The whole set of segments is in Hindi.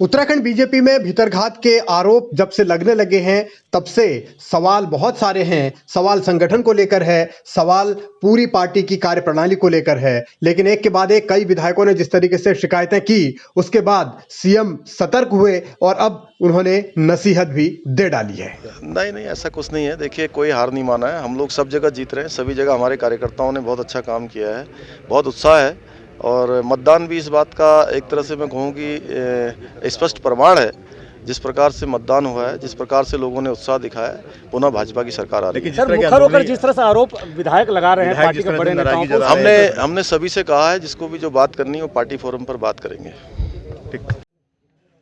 उत्तराखंड बीजेपी में भीतरघात के आरोप जब से लगने लगे हैं तब से सवाल बहुत सारे हैं। सवाल संगठन को लेकर है, सवाल पूरी पार्टी की कार्यप्रणाली को लेकर है। लेकिन एक के बाद एक कई विधायकों ने जिस तरीके से शिकायतें की, उसके बाद सीएम सतर्क हुए और अब उन्होंने नसीहत भी दे डाली है। नहीं, ऐसा कुछ नहीं है। देखिए, कोई हार नहीं माना है। हम लोग सब जगह जीत रहे हैं। सभी जगह हमारे कार्यकर्ताओं ने बहुत अच्छा काम किया है, बहुत उत्साह है और मतदान भी इस बात का एक तरह से मैं कहूँ कि स्पष्ट प्रमाण है। जिस प्रकार से मतदान हुआ है, जिस प्रकार से लोगों ने उत्साह दिखाया है, पुनः भाजपा की सरकार आ रही है। सर, मुखर होकर जिस तरह से आरोप विधायक लगा रहे हैं पार्टी के बड़े नेताओं को, हमने सभी से कहा है जिसको भी जो बात करनी है वो पार्टी फोरम पर बात करेंगे।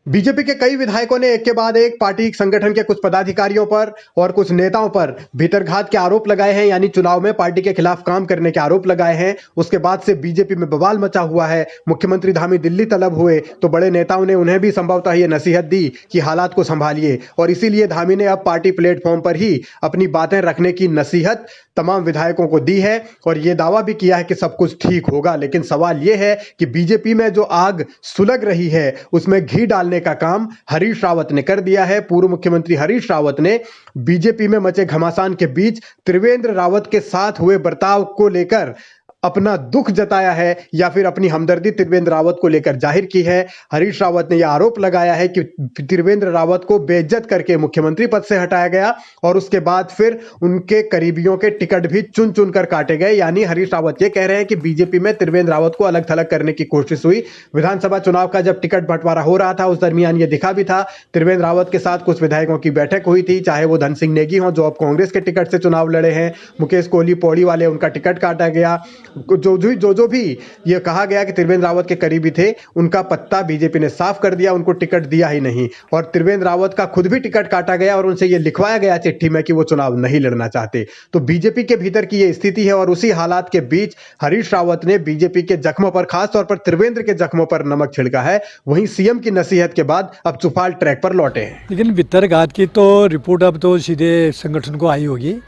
बीजेपी के कई विधायकों ने एक के बाद एक पार्टी संगठन के कुछ पदाधिकारियों पर और कुछ नेताओं पर भीतरघात के आरोप लगाए हैं, यानी चुनाव में पार्टी के खिलाफ काम करने के आरोप लगाए हैं। उसके बाद से बीजेपी में बवाल मचा हुआ है। मुख्यमंत्री धामी दिल्ली तलब हुए तो बड़े नेताओं ने उन्हें भी संभवतः ये नसीहत दी कि हालात को संभालिए, और इसीलिए धामी ने अब पार्टी प्लेटफॉर्म पर ही अपनी बातें रखने की नसीहत तमाम विधायकों को दी है और ये दावा भी किया है कि सब कुछ ठीक होगा। लेकिन सवाल यह है कि बीजेपी में जो आग सुलग रही है उसमें घी डालने का काम हरीश रावत ने कर दिया है। पूर्व मुख्यमंत्री हरीश रावत ने बीजेपी में मचे घमासान के बीच त्रिवेंद्र रावत के साथ हुए बर्ताव को लेकर अपना दुख जताया है या फिर अपनी हमदर्दी त्रिवेंद्र रावत को लेकर जाहिर की है। हरीश रावत ने यह आरोप लगाया है कि त्रिवेंद्र रावत को बेइज्जत करके मुख्यमंत्री पद से हटाया गया और उसके बाद फिर उनके करीबियों के टिकट भी चुन चुन कर काटे गए। यानी हरीश रावत ये कह रहे हैं कि बीजेपी में त्रिवेंद्र रावत को अलग थलग करने की कोशिश हुई। विधानसभा चुनाव का जब टिकट बंटवारा हो रहा था उस दरमियान ये दिखा भी था। त्रिवेंद्र रावत के साथ कुछ विधायकों की बैठक हुई थी, चाहे वो धन सिंह नेगी हों जो अब कांग्रेस के टिकट से चुनाव लड़े हैं, मुकेश कोहली पौड़ी वाले, उनका टिकट काटा गया। जो भी ये कहा गया कि त्रिवेंद्र रावत के करीबी थे, उनका पत्ता बीजेपी ने साफ कर दिया, उनको टिकट दिया ही नहीं। और त्रिवेंद्र रावत का खुद भी टिकट काटा गया और उनसे ये लिखवाया गया चिट्ठी में कि वो चुनाव नहीं लड़ना चाहते। तो बीजेपी के भीतर की ये स्थिति है और उसी हालात के बीच हरीश रावत ने बीजेपी के जख्मों पर, खासतौर पर त्रिवेंद्र के जख्मों पर नमक छिड़का है। वहीं सीएम की नसीहत के बाद अब चुफाल ट्रैक पर लौटे हैं। लेकिन भीतरघात की तो रिपोर्ट अब तो सीधे संगठन को आई होगी,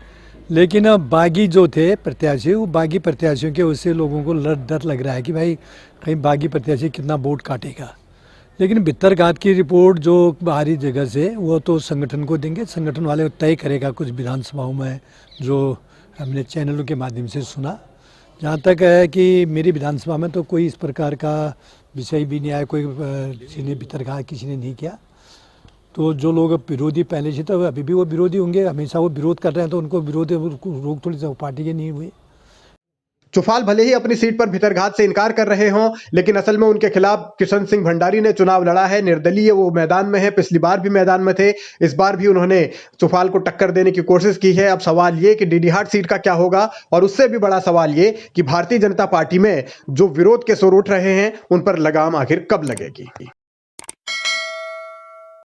लेकिन अब बागी जो थे प्रत्याशी, वो बागी प्रत्याशियों के उससे लोगों को डर लग रहा है कि भाई कहीं बागी प्रत्याशी कितना वोट काटेगा। लेकिन भीतरघात की रिपोर्ट जो बाहरी जगह से, वो तो संगठन को देंगे, संगठन वाले तय करेगा। कुछ विधानसभाओं में जो हमने चैनलों के माध्यम से सुना, जहाँ तक है कि मेरी विधानसभा में तो कोई इस प्रकार का विषय भी नहीं आया, कोई किसी ने भीतरघात किसी ने नहीं किया। तो जो लोग विरोधी पहले से, तो अभी भी वो विरोधी होंगे, हमेशा वो विरोध कर रहे हैं, तो उनको विरोध रोक थोड़ी सा पार्टी के नहीं हुई। चुफाल भले ही अपनी सीट पर भीतरघात से इनकार कर रहे हों, लेकिन असल में उनके खिलाफ किशन सिंह भंडारी ने चुनाव लड़ा है। निर्दलीय वो मैदान में है, पिछली बार भी मैदान में थे, इस बार भी उन्होंने चुफाल को टक्कर देने की कोशिश की है। अब सवाल ये कि डीडीहाट सीट का क्या होगा, और उससे भी बड़ा सवाल ये कि भारतीय जनता पार्टी में जो विरोध के सुर उठ रहे हैं उन पर लगाम आखिर कब लगेगी।